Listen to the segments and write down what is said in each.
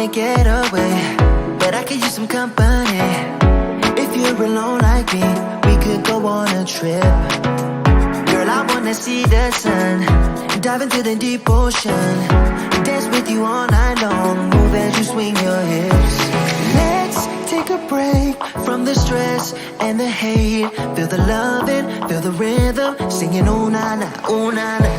wanna get away, but I could use some company. If you're alone like me, we could go on a trip. Girl, I wanna see the sun, dive into the deep ocean, dance with you all night long, move as you swing your hips. Let's take a break from the stress and the hate. Feel the loving, feel the rhythm, singing oh na na, oh na na.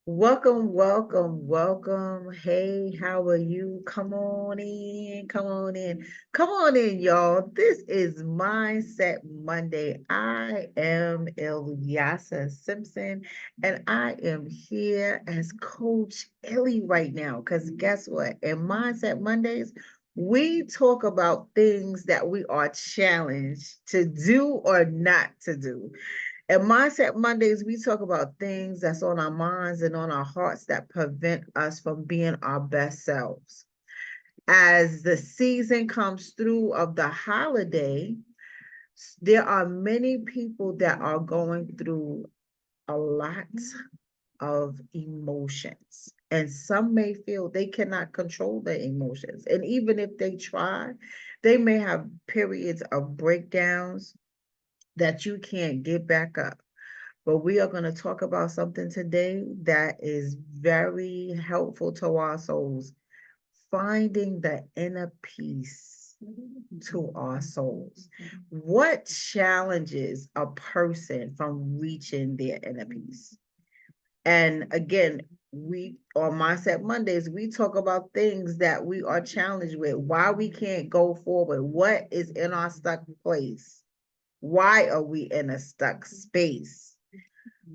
Welcome, welcome, welcome. Hey, how are you? Come on in, come on in, come on in, y'all. This is Mindset Monday. I am Ilyasa Simpson, and I am here as Coach ILLY right now. Because guess what? In Mindset Mondays, we talk about things that we are challenged to do or not to do. At Mindset Mondays, we talk about things that's on our minds and on our hearts that prevent us from being our best selves. As the season comes through of the holiday, there are many people that are going through a lot of emotions. And some may feel they cannot control their emotions. And even if they try, they may have periods of breakdowns that you can't get back up. But we are going to talk about something today that is very helpful to our souls, finding the inner peace to our souls. What challenges a person from reaching their inner peace? And again, we on Mindset Mondays, we talk about things that we are challenged with, why we can't go forward, what is in our stuck place, why are we in a stuck space?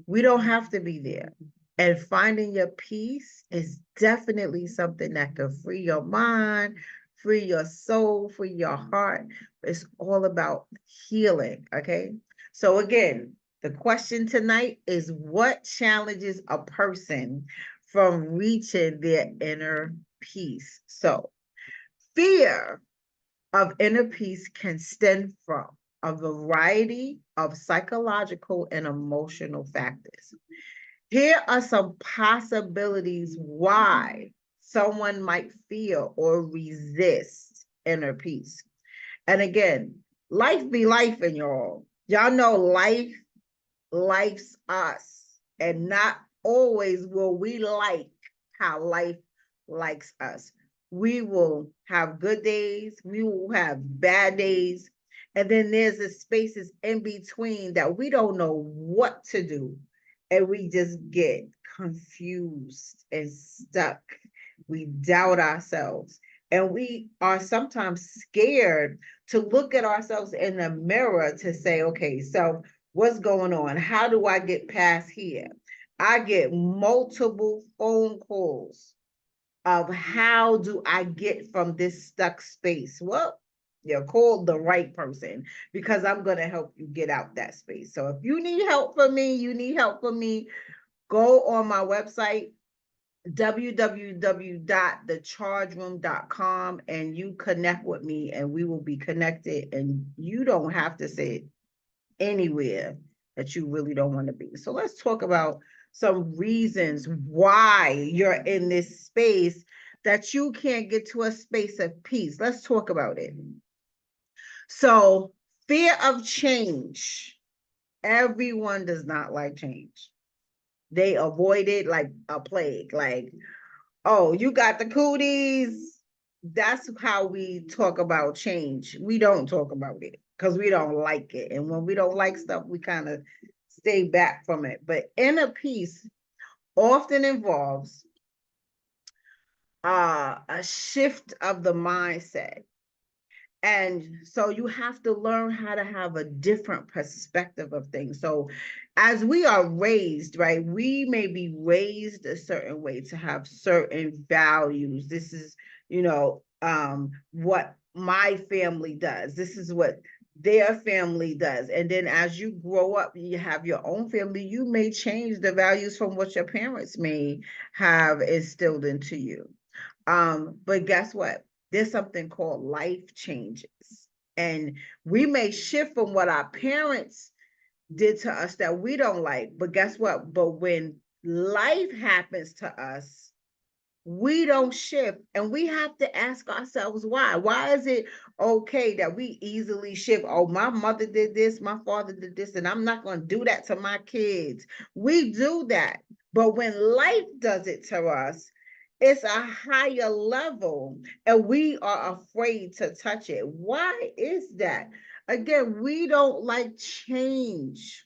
We don't have to be there. And finding your peace is definitely something that can free your mind, free your soul, free your heart. It's all about healing, okay? So again, the question tonight is what challenges a person from reaching their inner peace? So fear of inner peace can stem from a variety of psychological and emotional factors. Here are some possibilities why someone might feel or resist inner peace. And again, life be life in y'all. Y'all know life's us. And not always will we like how life likes us. We will have good days, we will have bad days, and then there's the spaces in between that we don't know what to do. And we just get confused and stuck. We doubt ourselves. And we are sometimes scared to look at ourselves in the mirror to say, okay, so what's going on? How do I get past here? I get multiple phone calls of how do I get from this stuck space? Well, you're called the right person because I'm going to help you get out that space. So if you need help from me, go on my website, www.thechargeroom.com, and you connect with me and we will be connected, and you don't have to sit anywhere that you really don't want to be. So let's talk about some reasons why you're in this space that you can't get to a space of peace. Let's talk about it. So, fear of change. Everyone does not like change. They avoid it like a plague. Like, oh, you got the cooties. That's how we talk about change. We don't talk about it because we don't like it. And when we don't like stuff, we kind of stay back from it. But inner peace often involves a shift of the mindset. And so you have to learn how to have a different perspective of things. So as we are raised, right, we may be raised a certain way to have certain values. This is, what my family does. This is what their family does. And then as you grow up, you have your own family, you may change the values from what your parents may have instilled into you. But guess what? There's something called life changes. And we may shift from what our parents did to us that we don't like. But guess what? But when life happens to us, We don't shift, and we have to ask ourselves why. Why is it okay that we easily shift? Oh, my mother did this, my father did this, and I'm not going to do that to my kids. We do that. But when life does it to us, it's a higher level, and we are afraid to touch it. Why is that? Again, we don't like change.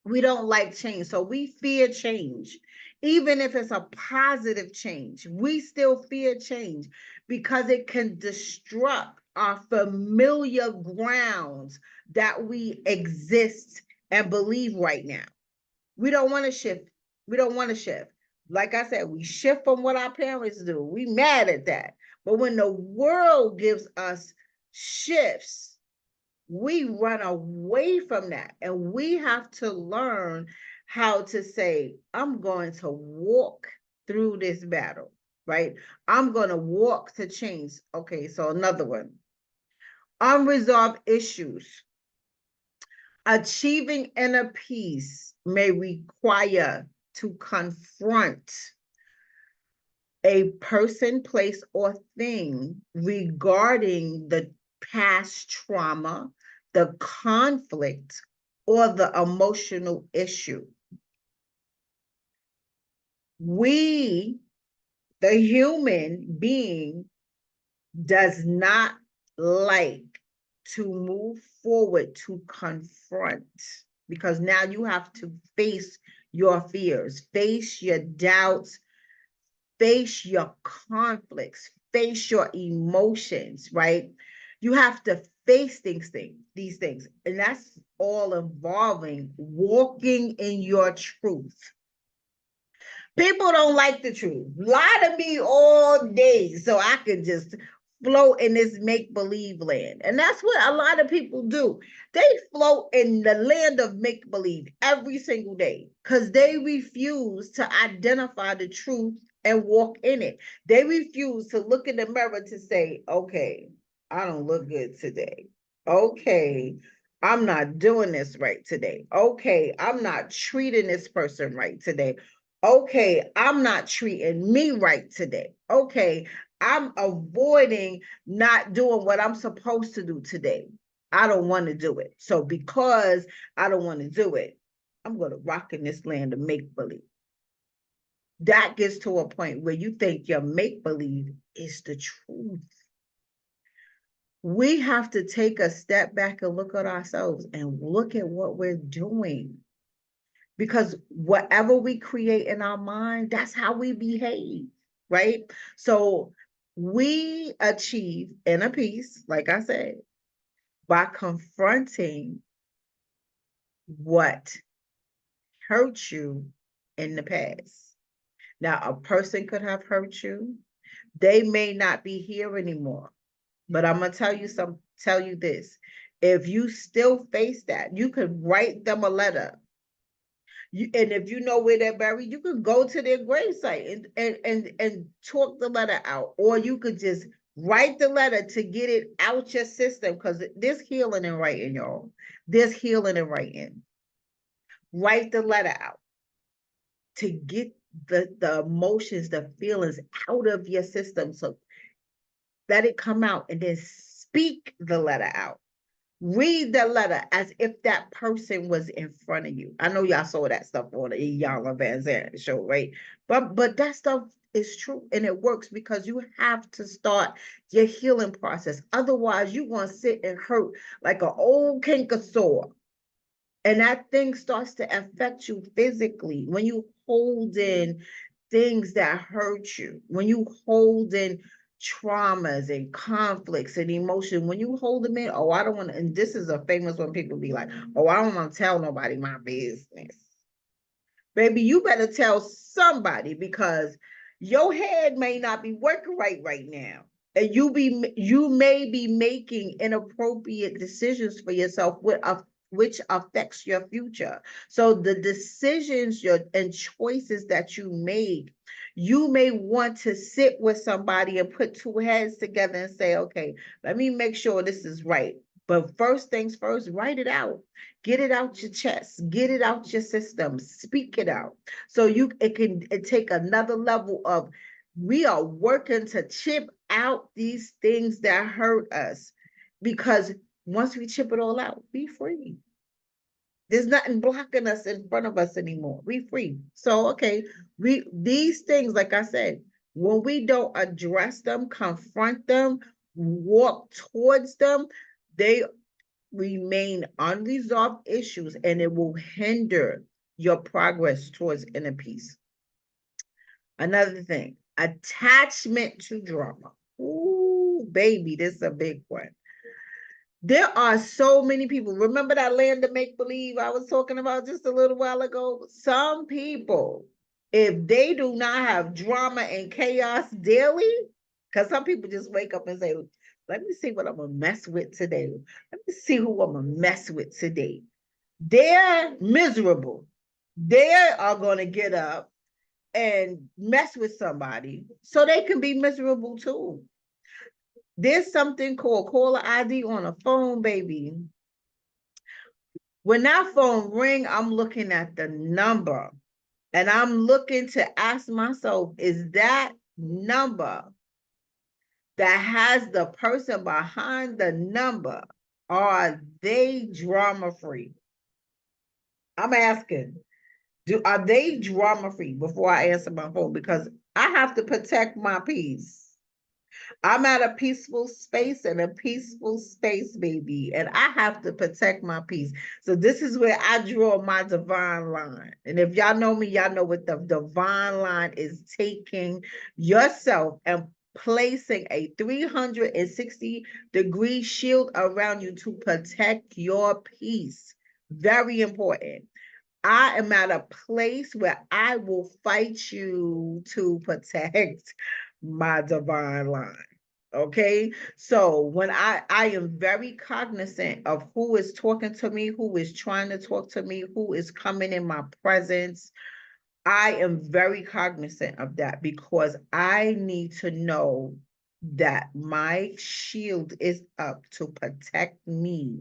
We don't like change. So we fear change. Even if it's a positive change, we still fear change because it can disrupt our familiar grounds that we exist and believe right now. We don't want to shift. We don't want to shift. Like I said, we shift from what our parents do. We mad at that. But when the world gives us shifts, we run away from that, and we have to learn how to say, I'm going to walk through this battle, right? I'm going to walk to change. Okay, so another one, unresolved issues. Achieving inner peace may require to confront a person, place, or thing regarding the past trauma, the conflict, or the emotional issue. We, the human being, does not like to move forward to confront, because now you have to face your fears, face your doubts, face your conflicts, face your emotions, right? You have to face these things. And that's all involving walking in your truth. People don't like the truth. Lie to me all day so I can just float in this make-believe land. And that's what a lot of people do. They float in the land of make-believe every single day because they refuse to identify the truth and walk in it. They refuse to look in the mirror to say, okay, I don't look good today. Okay, I'm not doing this right today. Okay, I'm not treating this person right today. Okay, I'm not treating me right today. Okay, I'm avoiding not doing what I'm supposed to do today. I don't want to do it. So because I don't want to do it, I'm going to rock in this land of make believe. That gets to a point where you think your make believe is the truth. We have to take a step back and look at ourselves and look at what we're doing. Because whatever we create in our mind, that's how we behave, right? So we achieve inner peace, like I said, by confronting what hurt you in the past. Now, a person could have hurt you. They may not be here anymore. But I'm gonna tell you this. If you still face that, you could write them a letter. And if you know where they're buried, you could go to their gravesite and talk the letter out, or you could just write the letter to get it out your system, because there's healing in writing, y'all. There's healing in writing. Write the letter out to get the emotions, the feelings out of your system. So let it come out, and then speak the letter out. Read the letter as if that person was in front of you. I know y'all saw that stuff on the Iyanla Vanzant show, right? But that stuff is true, and it works because you have to start your healing process. Otherwise, you're gonna sit and hurt like an old canker sore. And that thing starts to affect you physically when you hold in things that hurt you, when you hold in traumas and conflicts and emotion, when you hold them in, oh, I don't want to, and this is a famous one, people be like, oh, I don't want to tell nobody my business. Baby, you better tell somebody, because your head may not be working right now. And you may be making inappropriate decisions for yourself which affects your future. So the decisions and choices that you make, you may want to sit with somebody and put two heads together and say, okay, let me make sure this is right. But first things first, write it out. Get it out your chest, get it out your system, speak it out. So it take another level of We are working to chip out these things that hurt us, because once we chip it all out, we free. There's nothing blocking us in front of us anymore. We free. So, okay, these things, like I said, when we don't address them, confront them, walk towards them, they remain unresolved issues, and it will hinder your progress towards inner peace. Another thing, attachment to drama. Ooh, baby, this is a big one. There are so many people. Remember that land of make believe I was talking about just a little while ago? Some people, if they do not have drama and chaos daily, because some people just wake up and say, let me see what I'm going to mess with today. Let me see who I'm going to mess with today. They're miserable. They are going to get up and mess with somebody so they can be miserable too. There's something called caller ID on a phone, baby. When that phone ring, I'm looking at the number and I'm looking to ask myself, is that number that has the person behind the number, are they drama free? I'm asking, are they drama free before I answer my phone? Because I have to protect my peace. I'm at a peaceful space, and a peaceful space, baby, and I have to protect my peace. So this is where I draw my divine line. And if y'all know me, y'all know what the divine line is: taking yourself and placing a 360-degree shield around you to protect your peace. Very important. I am at a place where I will fight you to protect my divine line. Okay, so when I am very cognizant of who is talking to me, who is trying to talk to me, who is coming in my presence. I am very cognizant of that, because I need to know that my shield is up to protect me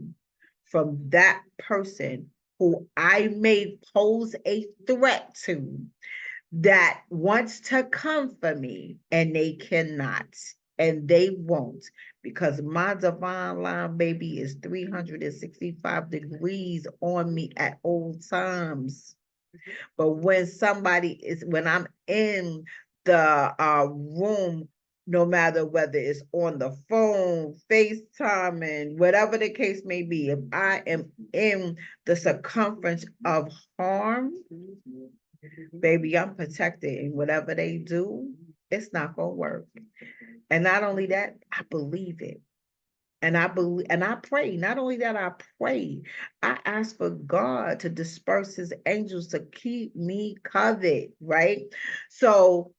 from that person who I may pose a threat to, that wants to come for me, and they cannot, and they won't, because my divine line, baby, is 365 degrees on me at all times. But when I'm in the room, no matter whether it's on the phone, FaceTime, and whatever the case may be, if I am in the circumference of harm, baby, I'm protected, and whatever they do, it's not gonna work. And not only that, I believe it. And I believe, and I pray. Not only that, I pray. I ask for God to disperse his angels to keep me covered, right? So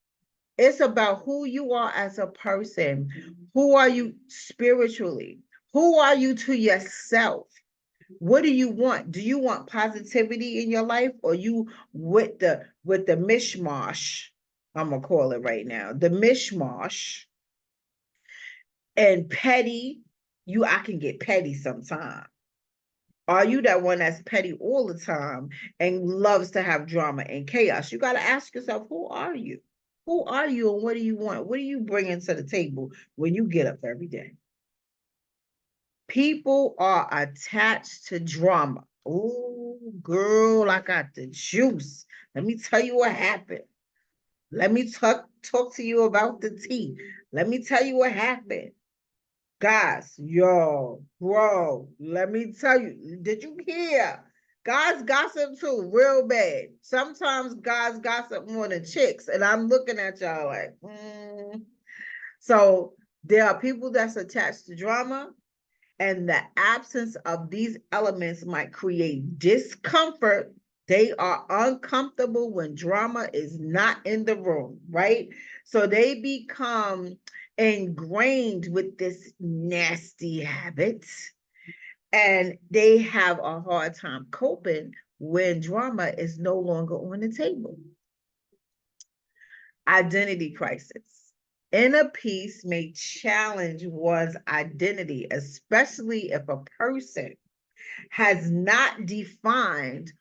it's about who you are as a person. Who are you spiritually? Who are you to yourself? What do you want? Do you want positivity in your life, or you with the mishmash? I'm gonna call it right now, the mishmash and petty. I can get petty sometimes. Are you that one that's petty all the time and loves to have drama and chaos? You got to ask yourself, who are you? Who are you, and what do you want? What are you bringing to the table when you get up every day? People are attached to drama. Oh, girl, I got the juice. Let me tell you what happened. Let me talk to you about the tea. Let me tell you what happened. Guys, yo, bro, let me tell you, did you hear? Guys gossip too, real bad. Sometimes guys gossip more than chicks, and I'm looking at y'all like, So there are people that's attached to drama, and the absence of these elements might create discomfort. They are uncomfortable when drama is not in the room, right? So they become ingrained with this nasty habit, and they have a hard time coping when drama is no longer on the table. Identity crisis. Inner peace may challenge one's identity, especially if a person has not defined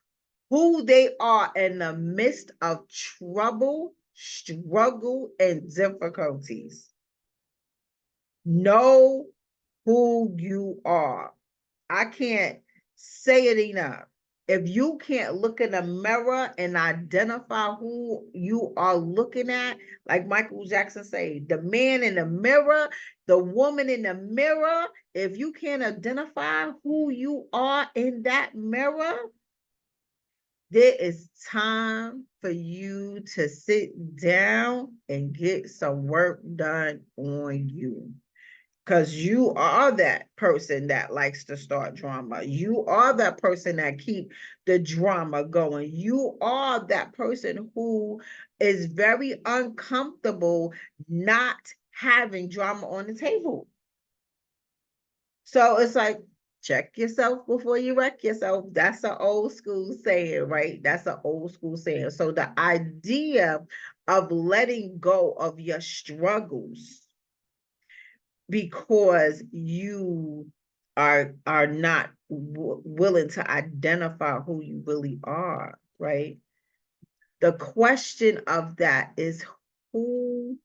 who they are in the midst of trouble, struggle, and difficulties. Know who you are. I can't say it enough. If you can't look in the mirror and identify who you are looking at, like Michael Jackson say, the man in the mirror, the woman in the mirror, if you can't identify who you are in that mirror, there is time for you to sit down and get some work done on you. Because you are that person that likes to start drama. You are that person that keep the drama going. You are that person who is very uncomfortable not having drama on the table. So it's like, check yourself before you wreck yourself. That's an old school saying, right? That's an old school saying. So the idea of letting go of your struggles because you are not willing to identify who you really are, right? The question of that is, who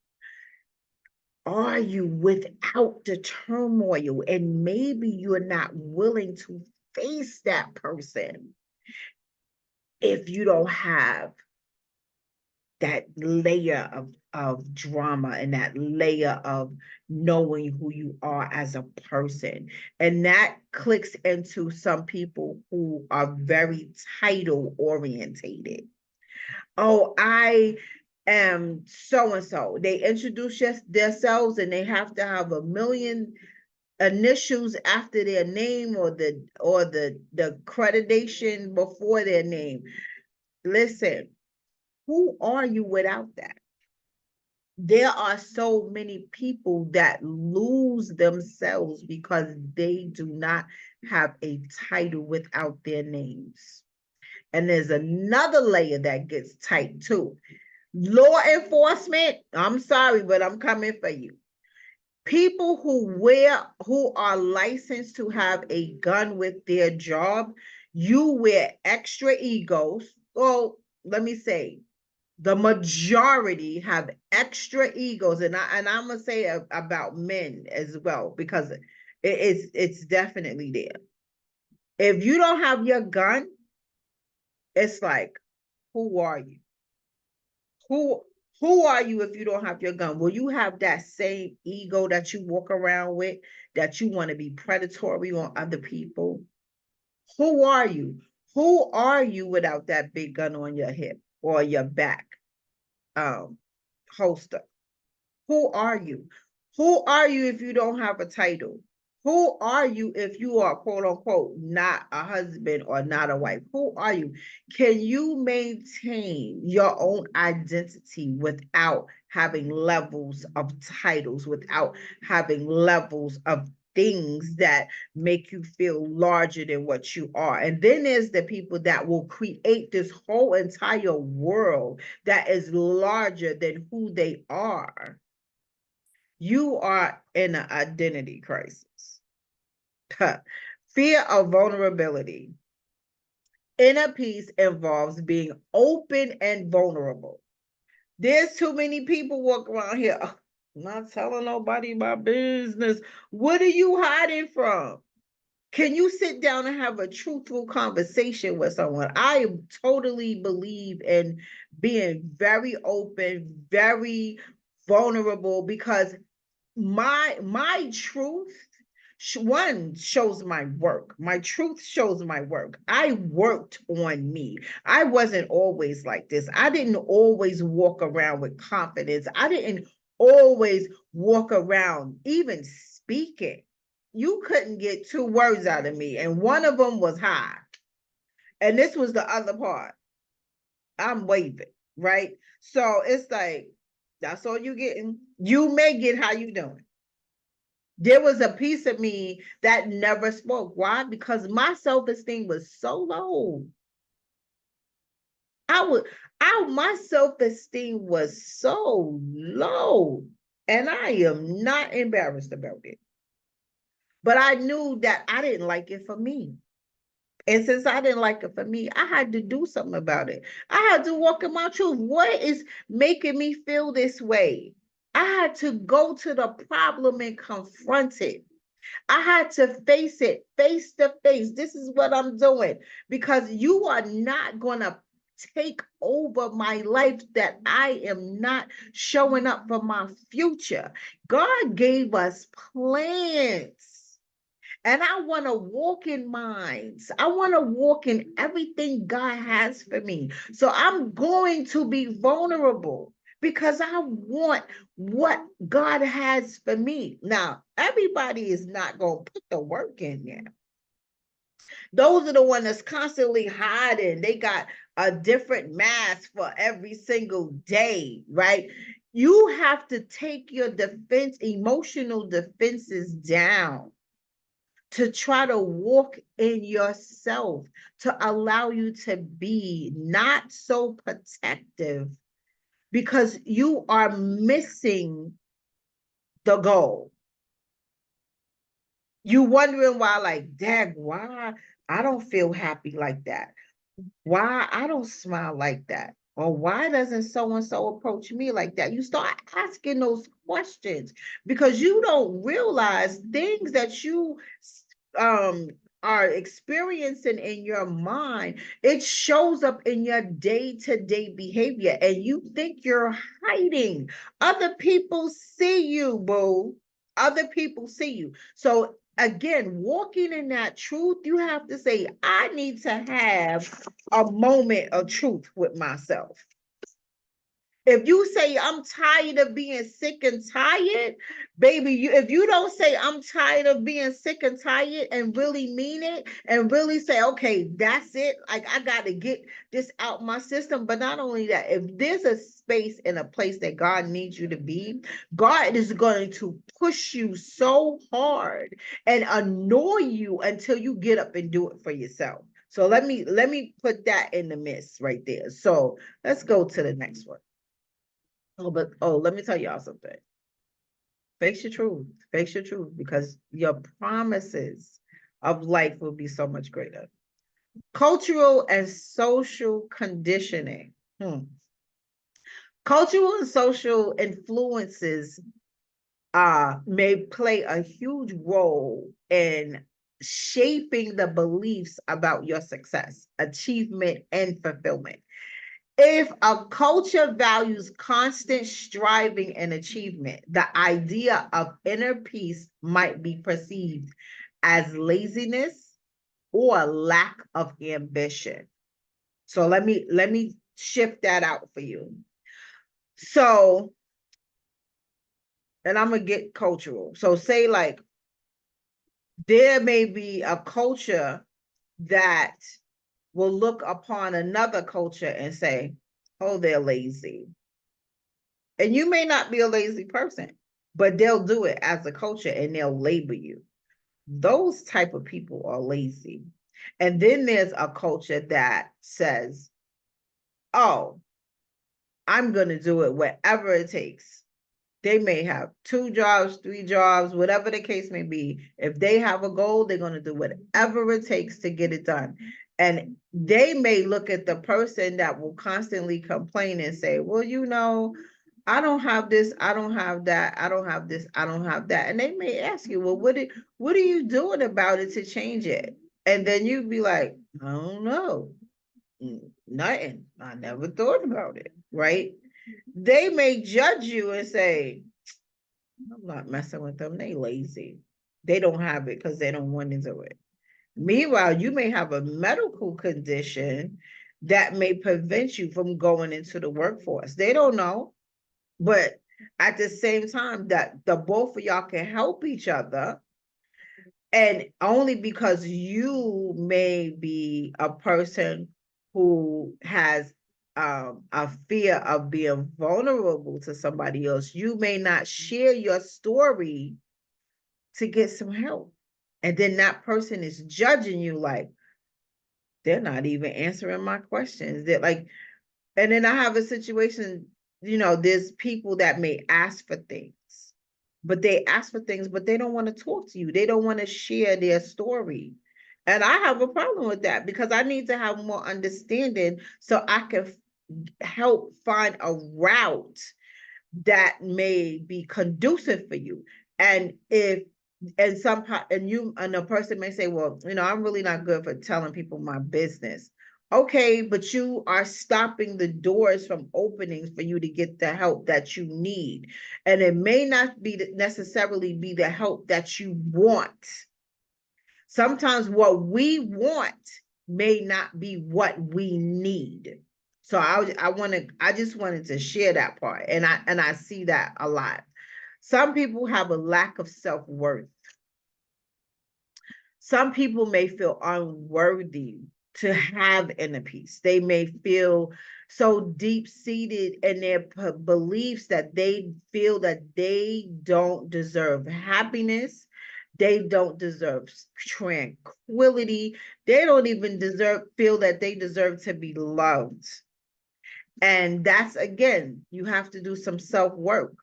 are you without the turmoil? And maybe you're not willing to face that person if you don't have that layer of drama and that layer of knowing who you are as a person. And that clicks into some people who are very title orientated. Oh, I am so and so. They introduce themselves and they have to have a million initials after their name or the accreditation before their name. Listen, who are you without that? There are so many people that lose themselves because they do not have a title without their names. And there's another layer that gets tight too. Law enforcement, I'm sorry, but I'm coming for you. People who are licensed to have a gun with their job, you wear extra egos. Well, let me say, the majority have extra egos, and I'm gonna say about men as well, because it's definitely there. If you don't have your gun, it's like, who are you? Who who are you if you don't have your gun? Will you have that same ego that you walk around with, that you want to be predatory on other people? Who are you? Who are you without that big gun on your hip or your back holster? Who are you? Who are you if you don't have a title? Who are you if you are, quote unquote, not a husband or not a wife? Who are you? Can you maintain your own identity without having levels of titles, without having levels of things that make you feel larger than what you are? And then there's the people that will create this whole entire world that is larger than who they are. You are in an identity crisis. Fear of vulnerability. Inner peace involves being open and vulnerable. There's too many people walking around here, "Oh, I'm not telling nobody my business." What are you hiding from? Can you sit down and have a truthful conversation with someone? I totally believe in being very open, very vulnerable, because my truth one shows my work. My truth shows my work. I worked on me. I wasn't always like this. I didn't always walk around with confidence. I didn't always walk around even speaking. You couldn't get two words out of me, and one of them was hi, and this was the other part. I'm waving, right? So it's like, that's all you getting. You may get how you doing. There was a piece of me that never spoke. Why? Because my self-esteem was so low. I would, my self-esteem was so low, and I am not embarrassed about it. But I knew that I didn't like it for me. And since I didn't like it for me, I had to do something about it. I had to walk in my truth. What is making me feel this way? I had to go to the problem and confront it. I had to face it face to face. This is what I'm doing because you are not going to take over my life that I am not showing up for my future. God gave us plans. And I want to walk in minds. I want to walk in everything God has for me. So I'm going to be vulnerable because I want what God has for me. Now, everybody is not going to put the work in there. Those are the ones that's constantly hiding. They got a different mask for every single day, right? You have to take your emotional defenses down to try to walk in yourself, to allow you to be not so protective because you are missing the goal. You wondering why, like, Dad, why I don't feel happy like that? Why I don't smile like that? Or why doesn't so and so approach me like that? You start asking those questions because you don't realize things that you um are experiencing in your mind. It shows up in your day-to-day behavior, and you think you're hiding. Other people see you, boo. Other people see you. So again, walking in that truth, you have to say, I need to have a moment of truth with myself. If you say I'm tired of being sick and tired, baby, if you don't say I'm tired of being sick and tired and really mean it and really say, okay, that's it. Like I got to get this out my system. But not only that, if there's a space and a place that God needs you to be, God is going to push you so hard and annoy you until you get up and do it for yourself. So let me put that in the midst right there. So let's go to the next one. Let me tell y'all something. Face your truth. Face your truth because your promises of life will be so much greater. Cultural and social conditioning. Cultural and social influences may play a huge role in shaping the beliefs about your success, achievement, and fulfillment. If a culture values constant striving and achievement, the idea of inner peace might be perceived as laziness or lack of ambition. So let me shift that out for you. So, and I'm gonna get cultural. So say like there may be a culture that will look upon another culture and say, oh, they're lazy. And you may not be a lazy person, but they'll do it as a culture and they'll label you. Those type of people are lazy. And then there's a culture that says, oh, I'm going to do it whatever it takes. They may have 2 jobs, 3 jobs, whatever the case may be. If they have a goal, they're going to do whatever it takes to get it done. And they may look at the person that will constantly complain and say, well, I don't have this, I don't have that, I don't have this, I don't have that. And they may ask you, well, what are you doing about it to change it? And then you'd be like, I don't know. Nothing. I never thought about it, right? They may judge you and say, I'm not messing with them. They lazy. They don't have it because they don't want to do it. Meanwhile, you may have a medical condition that may prevent you from going into the workforce. They don't know. But at the same time, that the both of y'all can help each other. And only because you may be a person who has a fear of being vulnerable to somebody else, you may not share your story to get some help. And then that person is judging you like, they're not even answering my questions. They're like, and then I have a situation, there's people that may ask for things, but they ask for things, but they don't want to talk to you. They don't want to share their story. And I have a problem with that because I need to have more understanding so I can help find a route that may be conducive for you. And if and some and you and a person may say, well, I'm really not good for telling people my business. Okay, but you are stopping the doors from opening for you to get the help that you need. And it may not be necessarily be the help that you want. Sometimes what we want may not be what we need. So I just wanted to share that part. And I see that a lot. Some people have a lack of self-worth. Some people may feel unworthy to have inner peace. They may feel so deep-seated in their beliefs that they feel that they don't deserve happiness. They don't deserve tranquility. They don't even feel that they deserve to be loved. And that's, again, you have to do some self-work.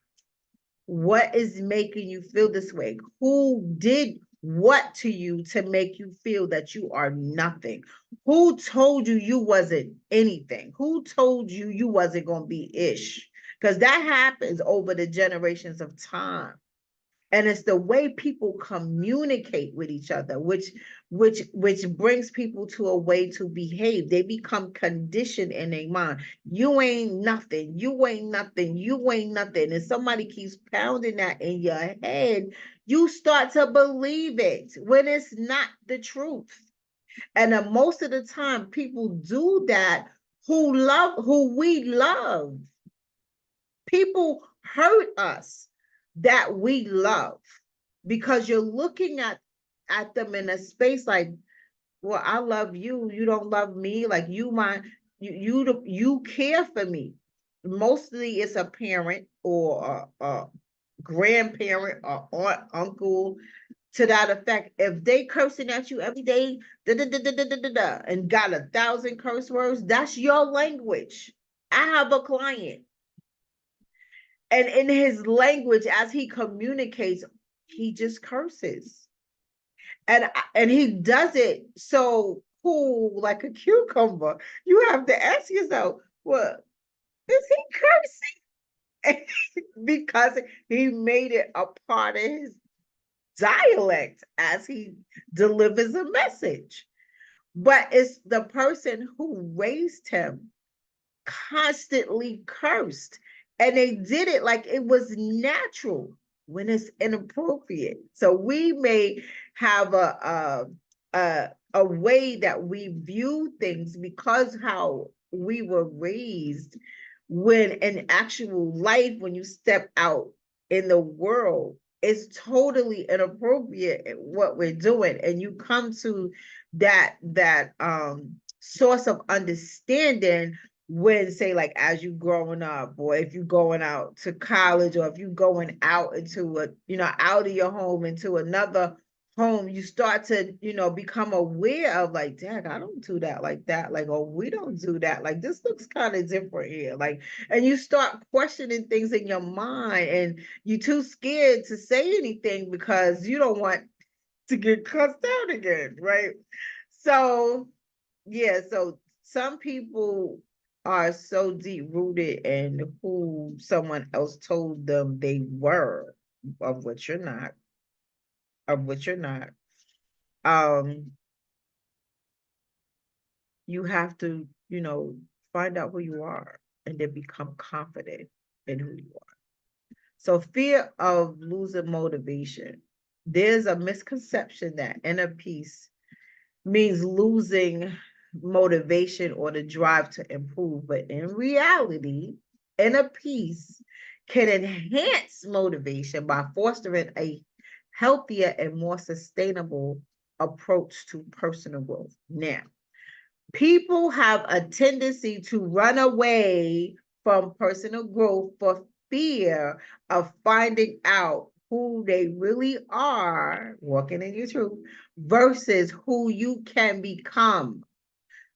What is making you feel this way? Who did what to you to make you feel that you are nothing? Who told you you wasn't anything? Who told you you wasn't going to be ish? Because that happens over the generations of time. And it's the way people communicate with each other, which brings people to a way to behave. They become conditioned in their mind. You ain't nothing. You ain't nothing. You ain't nothing. And somebody keeps pounding that in your head, you start to believe it when it's not the truth. And most of the time, people do that who we love. People hurt us that we love because you're looking at them in a space like, well, I love you, you don't love me, like you care for me. Mostly it's a parent or a grandparent or aunt, uncle, to that effect. If they cursing at you every day, da, da, da, da, da, da, da, da, and got 1,000 curse words, that's your language. I have a client, and in his language, as he communicates, he just curses. And he does it so cool, like a cucumber. You have to ask yourself, well, is he cursing? Because he made it a part of his dialect as he delivers a message. But it's the person who raised him constantly cursed, and they did it like it was natural when it's inappropriate. So we may have a way that we view things because how we were raised, when in actual life, when you step out in the world, it's totally inappropriate what we're doing. And you come to that source of understanding when, say, like, as you growing up, or if you going out to college, or if you going out into out of your home into another home, you start to become aware of, like, dang, I don't do that like that, like, oh, we don't do that, like, this looks kind of different here, like, and you start questioning things in your mind, and you're too scared to say anything because you don't want to get cussed out again, right? So yeah, so some people are so deep rooted in who someone else told them they were, of which you're not, of which you're not. Um, you have to, find out who you are and then become confident in who you are. So fear of losing motivation. There's a misconception that inner peace means losing motivation or the drive to improve. But in reality, inner peace can enhance motivation by fostering a healthier and more sustainable approach to personal growth. Now, people have a tendency to run away from personal growth for fear of finding out who they really are, walking in your truth, versus who you can become.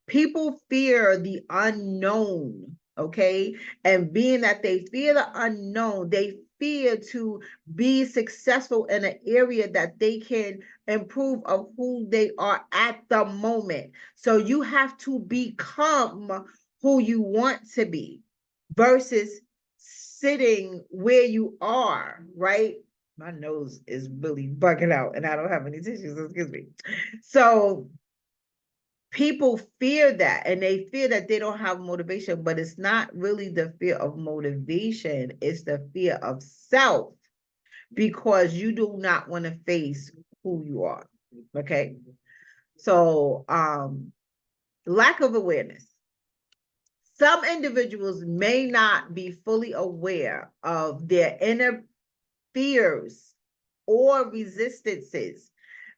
People fear the unknown, okay? And being that they fear the unknown, they fear to be successful in an area that they can improve of who they are at the moment. So you have to become who you want to be versus sitting where you are, right? My nose is really bugging out and I don't have any tissues, excuse me. So people fear that, and they fear that they don't have motivation, but it's not really the fear of motivation, it's the fear of self, because you do not want to face who you are. Okay. So lack of awareness. Some individuals may not be fully aware of their inner fears or resistances.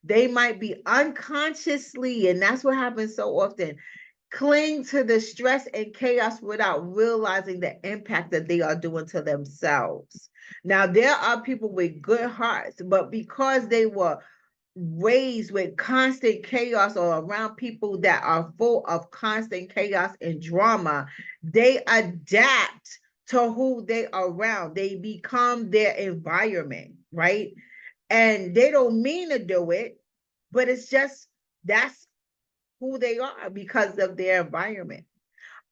They might be unconsciously, and that's what happens so often, cling to the stress and chaos without realizing the impact that they are doing to themselves. Now, there are people with good hearts, but because they were raised with constant chaos or around people that are full of constant chaos and drama, they adapt to who they are around. They become their environment, right? And they don't mean to do it, but it's just that's who they are because of their environment.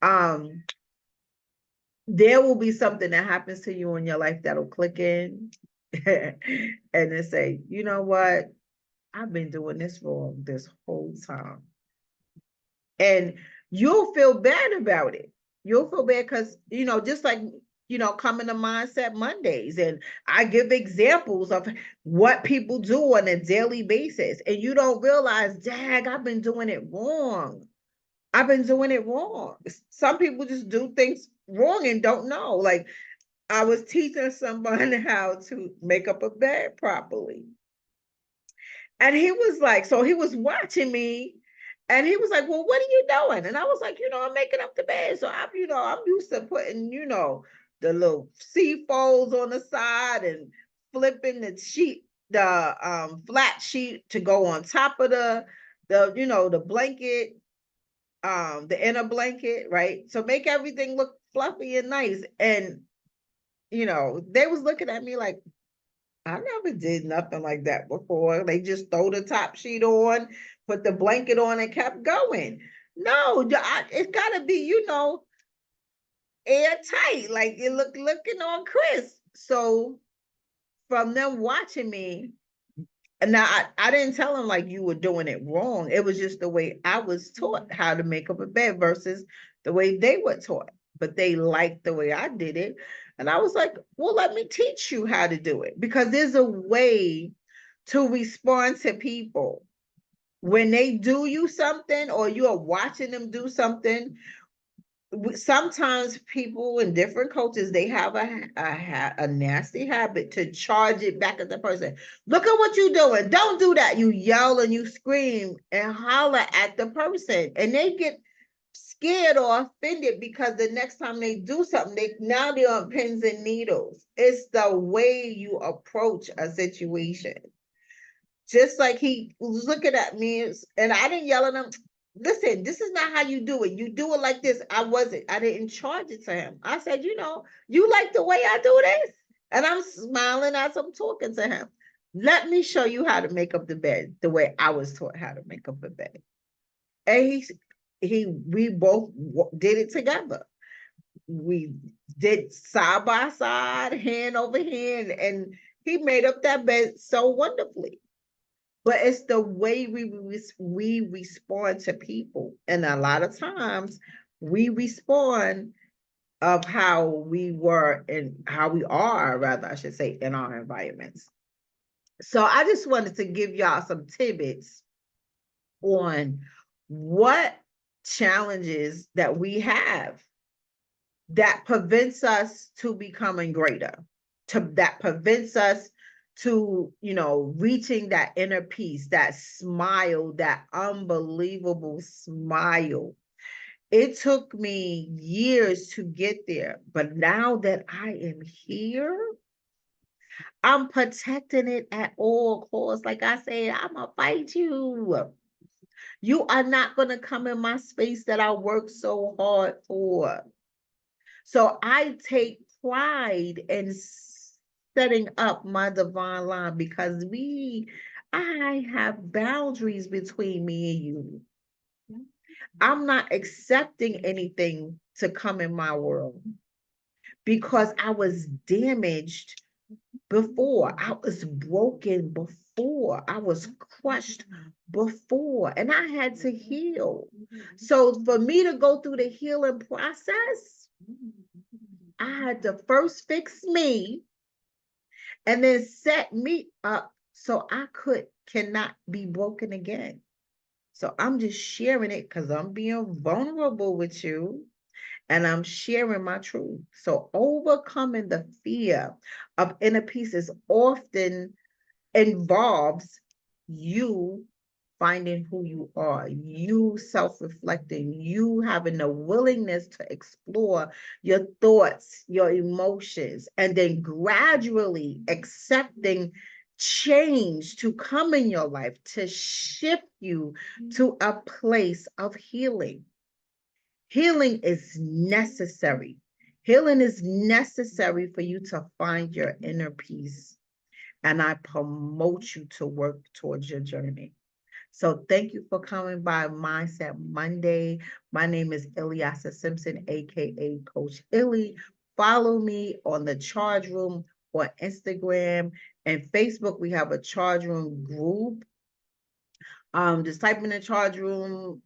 Um, there will be something that happens to you in your life that'll click in and then say, you know what? I've been doing this wrong this whole time. And you'll feel bad about it. You'll feel bad because, just like, coming to Mindset Mondays, and I give examples of what people do on a daily basis. And you don't realize, dag, I've been doing it wrong. I've been doing it wrong. Some people just do things wrong and don't know. Like, I was teaching someone how to make up a bed properly. And he was like, so he was watching me and he was like, well, what are you doing? And I was like, I'm making up the bed. So I'm used to putting, the little C folds on the side and flipping the sheet, the flat sheet to go on top of the blanket, the inner blanket, right? So make everything look fluffy and nice. And, they was looking at me like, I never did nothing like that before. They just throw the top sheet on, put the blanket on, and kept going. No, it's got to be, airtight, like it looking on crisp. So from them watching me, and now I didn't tell them like you were doing it wrong. It was just the way I was taught how to make up a bed versus the way they were taught. But they liked the way I did it. And I was like, well, let me teach you how to do it, because there's a way to respond to people. When they do you something or you are watching them do something, sometimes people in different cultures, they have a nasty habit to charge it back at the person. Look at what you're doing. Don't do that. You yell and you scream and holler at the person, and they get scared or offended because the next time they do something, they're on pins and needles. It's the way you approach a situation. Just like he was looking at me and I didn't yell at him. Listen, this is not how you do it. You do it like this. I didn't charge it to him. I said, you like the way I do this? And I'm smiling as I'm talking to him. Let me show you how to make up the bed the way I was taught how to make up a bed. And we both did it together. We did side by side, hand over hand, and he made up that bed so wonderfully. But it's the way we respond to people, and a lot of times we respond of how we were and how we are, rather, I should say, in our environments. So I just wanted to give y'all some tidbits on what challenges that we have that prevents us to becoming greater, that prevents us to, reaching that inner peace, that smile, that unbelievable smile. It took me years to get there, but now that I am here, I'm protecting it at all costs. Like I said, I'm gonna fight you. You are not gonna come in my space that I worked so hard for. So I take pride in setting up my divine line because I have boundaries between me and you. I'm not accepting anything to come in my world because I was damaged before. I was broken before. I was crushed before, and I had to heal. So for me to go through the healing process, I had to first fix me and then set me up so I cannot be broken again. So I'm just sharing it because I'm being vulnerable with you and I'm sharing my truth. So overcoming the fear of inner peace is often involves you finding who you are, you self-reflecting, you having the willingness to explore your thoughts, your emotions, and then gradually accepting change to come in your life to shift you to a place of healing. Healing is necessary. Healing is necessary for you to find your inner peace. And I promote you to work towards your journey. So thank you for coming by Mindset Monday. My name is Ilyasa Simpson, aka Coach ILLY. Follow me on the Charge Room on Instagram and Facebook. We have a Charge Room group. Just type in the Charge Room.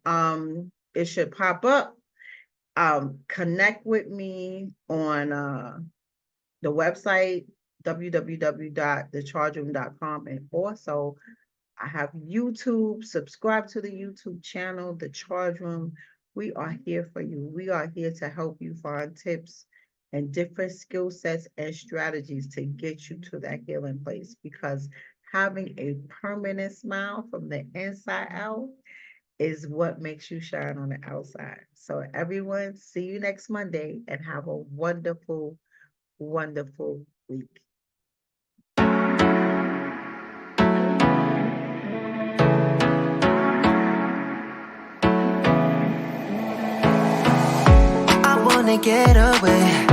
It should pop up. Connect with me on the website www.thechargeroom.com, and also I have YouTube. Subscribe to the YouTube channel, The Charge Room. We are here for you. We are here to help you find tips and different skill sets and strategies to get you to that healing place, because having a permanent smile from the inside out is what makes you shine on the outside. So everyone, see you next Monday and have a wonderful, wonderful week. I wanna get away